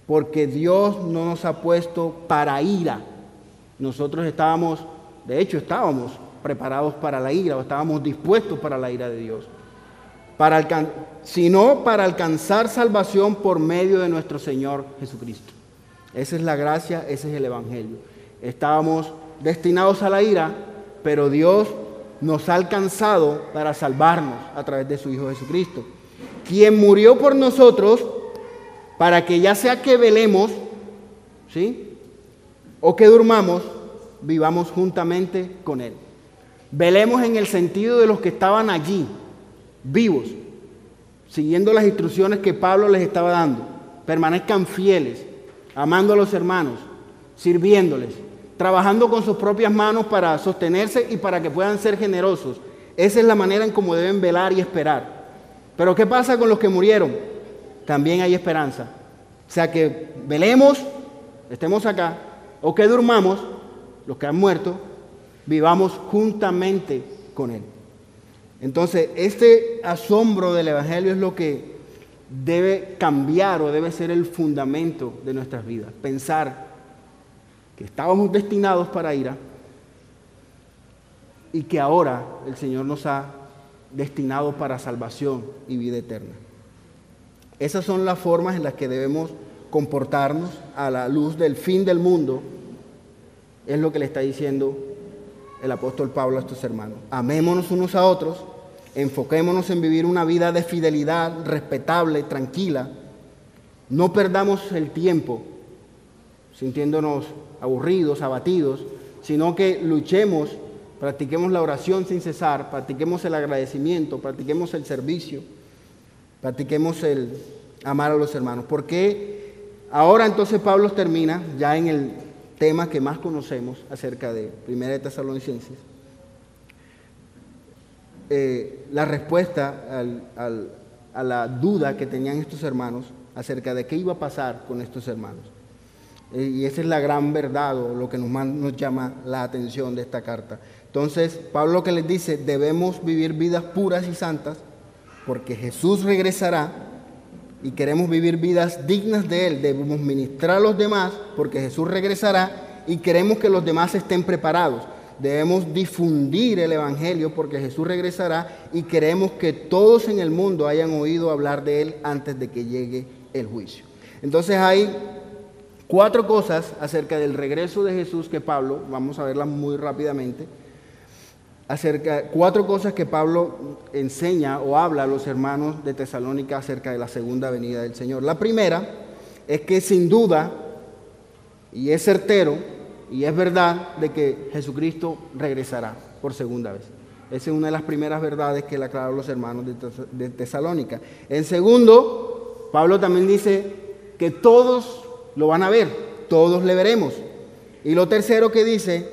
porque Dios no nos ha puesto para ira. Nosotros estábamos preparados para la ira, o estábamos dispuestos para la ira de Dios, sino para alcanzar salvación por medio de nuestro Señor Jesucristo. Esa es la gracia, ese es el Evangelio. Estábamos destinados a la ira, pero Dios nos ha alcanzado para salvarnos a través de su Hijo Jesucristo, quien murió por nosotros para que ya sea que velemos, ¿sí?, o que durmamos, vivamos juntamente con Él. Velemos en el sentido de los que estaban allí, vivos, siguiendo las instrucciones que Pablo les estaba dando. Permanezcan fieles, amando a los hermanos, sirviéndoles, trabajando con sus propias manos para sostenerse y para que puedan ser generosos. Esa es la manera en cómo deben velar y esperar. Pero ¿qué pasa con los que murieron? También hay esperanza. O sea que velemos, estemos acá, o que durmamos, los que han muerto, vivamos juntamente con Él. Entonces, este asombro del Evangelio es lo que debe cambiar o debe ser el fundamento de nuestras vidas. Pensar que estábamos destinados para ira y que ahora el Señor nos ha destinado para salvación y vida eterna. Esas son las formas en las que debemos comportarnos a la luz del fin del mundo. Es lo que le está diciendo el apóstol Pablo a estos hermanos. Amémonos unos a otros, enfoquémonos en vivir una vida de fidelidad, respetable, tranquila. No perdamos el tiempo sintiéndonos aburridos, abatidos, sino que luchemos, practiquemos la oración sin cesar, practiquemos el agradecimiento, practiquemos el servicio, practiquemos el amar a los hermanos. Porque ahora entonces Pablo termina ya en el tema que más conocemos acerca de Primera de Tesalonicenses, la respuesta a la duda que tenían estos hermanos acerca de qué iba a pasar con estos hermanos. Y esa es la gran verdad o lo que nos llama la atención de esta carta. Entonces, Pablo lo que les dice, debemos vivir vidas puras y santas porque Jesús regresará y queremos vivir vidas dignas de Él. Debemos ministrar a los demás porque Jesús regresará y queremos que los demás estén preparados. Debemos difundir el Evangelio porque Jesús regresará y queremos que todos en el mundo hayan oído hablar de Él antes de que llegue el juicio. Entonces hay 4 cosas acerca del regreso de Jesús que Pablo, vamos a verlas muy rápidamente, 4 cosas que Pablo enseña o habla a los hermanos de Tesalónica acerca de la segunda venida del Señor. La primera es que sin duda, y es certero, y es verdad de que Jesucristo regresará por segunda vez. Esa es una de las primeras verdades que le aclararon los hermanos de Tesalónica. En segundo, Pablo también dice que todos lo van a ver, todos le veremos. Y lo tercero que dice,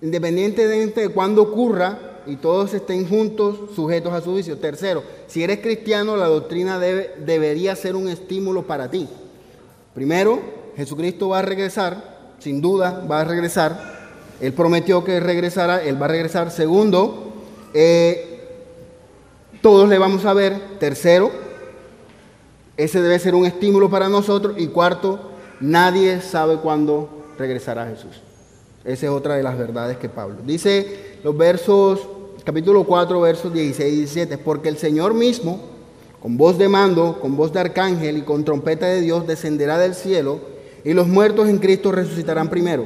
independientemente de cuándo ocurra y todos estén juntos, sujetos a su juicio. Tercero, si eres cristiano, la doctrina debería ser un estímulo para ti. Primero, Jesucristo va a regresar, sin duda va a regresar. Él prometió que regresara, Él va a regresar. Segundo, todos le vamos a ver. Tercero, ese debe ser un estímulo para nosotros. Y cuarto, nadie sabe cuándo regresará Jesús. Esa es otra de las verdades que Pablo dice. Los versos, capítulo 4, versos 16 y 17. Porque el Señor mismo, con voz de mando, con voz de arcángel y con trompeta de Dios, descenderá del cielo, y los muertos en Cristo resucitarán primero.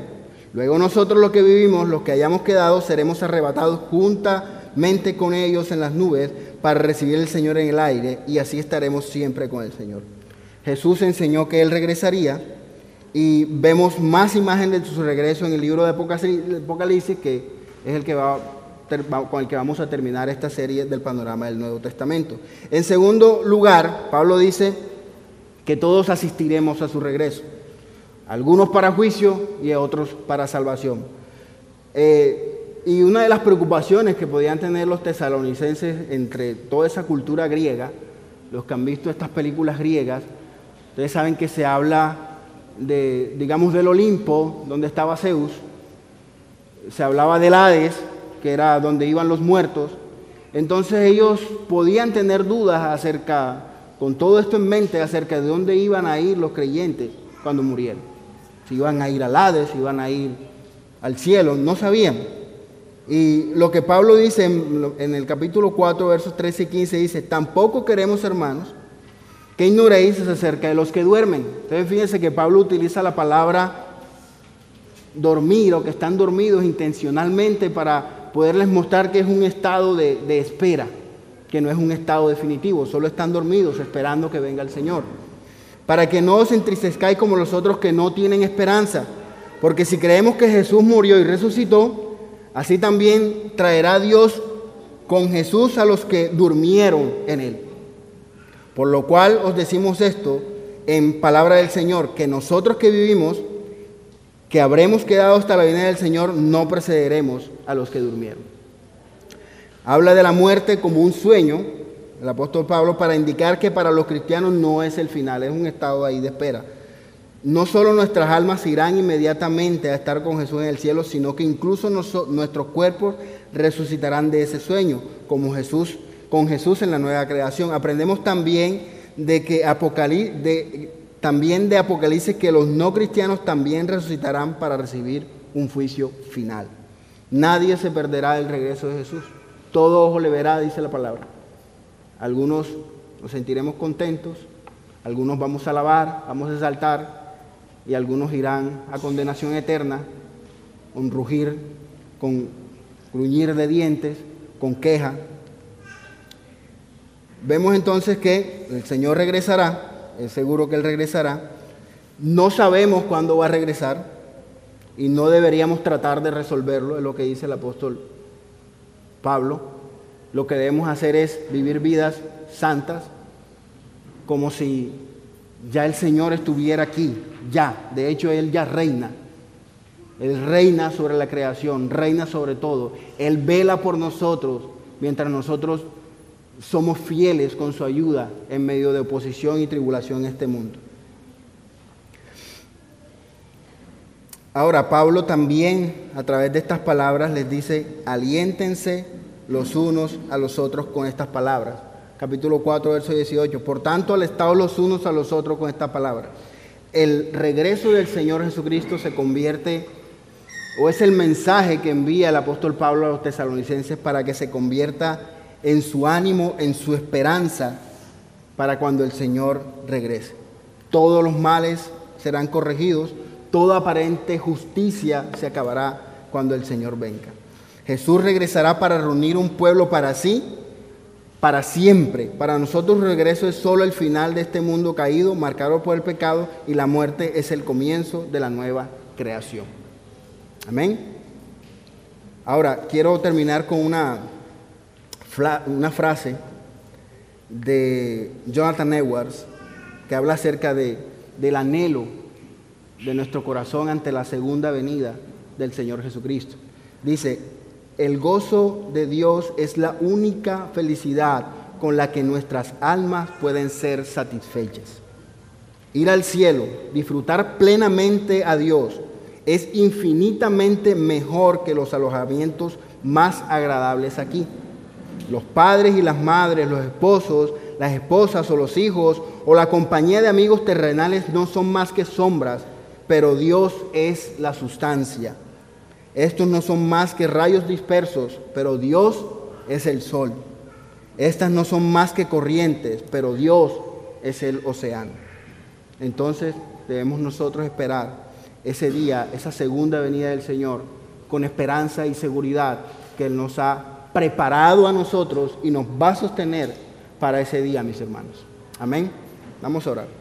Luego nosotros los que vivimos, los que hayamos quedado, seremos arrebatados juntamente con ellos en las nubes para recibir al Señor en el aire, y así estaremos siempre con el Señor. Jesús enseñó que Él regresaría, y vemos más imágenes de su regreso en el libro de Apocalipsis, que es el que con el que vamos a terminar esta serie del panorama del Nuevo Testamento. En segundo lugar, Pablo dice que todos asistiremos a su regreso, algunos para juicio y otros para salvación. Y una de las preocupaciones que podían tener los tesalonicenses entre toda esa cultura griega, los que han visto estas películas griegas, ustedes saben que se habla digamos, del Olimpo, donde estaba Zeus, se hablaba del Hades, que era donde iban los muertos. Entonces ellos podían tener dudas con todo esto en mente, acerca de dónde iban a ir los creyentes cuando murieran. Si iban a ir al Hades, si iban a ir al cielo, no sabían. Y lo que Pablo dice en el capítulo 4, versos 13 y 15, dice: tampoco queremos, hermanos, que ignoréis acerca de los que duermen. Entonces fíjense que Pablo utiliza la palabra dormir, o que están dormidos intencionalmente, para poderles mostrar que es un estado de espera, que no es un estado definitivo, solo están dormidos esperando que venga el Señor. Para que no os entristezcáis como los otros que no tienen esperanza, Porque si creemos que Jesús murió y resucitó, así también traerá Dios con Jesús a los que durmieron en él. Por lo cual os decimos esto en palabra del Señor, que nosotros que vivimos, que habremos quedado hasta la venida del Señor, no precederemos a los que durmieron. Habla de la muerte como un sueño, el apóstol Pablo, para indicar que para los cristianos no es el final, es un estado ahí de espera. No solo nuestras almas irán inmediatamente a estar con Jesús en el cielo, sino que incluso nuestros cuerpos resucitarán de ese sueño, como con Jesús en la nueva creación. Aprendemos también de Apocalipsis que los no cristianos también resucitarán para recibir un juicio final. Nadie se perderá del regreso de Jesús. Todo ojo le verá, dice la palabra. Algunos nos sentiremos contentos, algunos vamos a alabar, vamos a exaltar, y algunos irán a condenación eterna, con rugir, con gruñir de dientes, con queja. Vemos entonces que el Señor regresará, es seguro que Él regresará. No sabemos cuándo va a regresar y no deberíamos tratar de resolverlo, es lo que dice el apóstol Pablo. Lo que debemos hacer es vivir vidas santas, como si ya el Señor estuviera aquí, ya. De hecho, Él ya reina. Él reina sobre la creación, reina sobre todo. Él vela por nosotros, mientras nosotros somos fieles con su ayuda en medio de oposición y tribulación en este mundo. Ahora, Pablo también, a través de estas palabras, les dice: aliéntense los unos a los otros con estas palabras. Capítulo 4, verso 18. Por tanto, alestaos los unos a los otros con esta palabra. El regreso del Señor Jesucristo se convierte, o es el mensaje que envía el apóstol Pablo a los tesalonicenses para que se convierta en su ánimo, en su esperanza para cuando el Señor regrese. Todos los males serán corregidos, toda aparente justicia se acabará cuando el Señor venga. Jesús regresará para reunir un pueblo para sí, para siempre. Para nosotros el regreso es solo el final de este mundo caído, marcado por el pecado, y la muerte es el comienzo de la nueva creación. Amén. Ahora, quiero terminar con una frase de Jonathan Edwards que habla acerca del anhelo de nuestro corazón ante la segunda venida del Señor Jesucristo. Dice: el gozo de Dios es la única felicidad con la que nuestras almas pueden ser satisfechas. Ir al cielo, disfrutar plenamente a Dios, es infinitamente mejor que los alojamientos más agradables aquí. Los padres y las madres, los esposos, las esposas o los hijos, o la compañía de amigos terrenales no son más que sombras, pero Dios es la sustancia. Estos no son más que rayos dispersos, pero Dios es el sol. Estas no son más que corrientes, pero Dios es el océano. Entonces debemos nosotros esperar ese día, esa segunda venida del Señor, con esperanza y seguridad que Él nos ha preparado a nosotros y nos va a sostener para ese día, mis hermanos. Amén. Vamos a orar.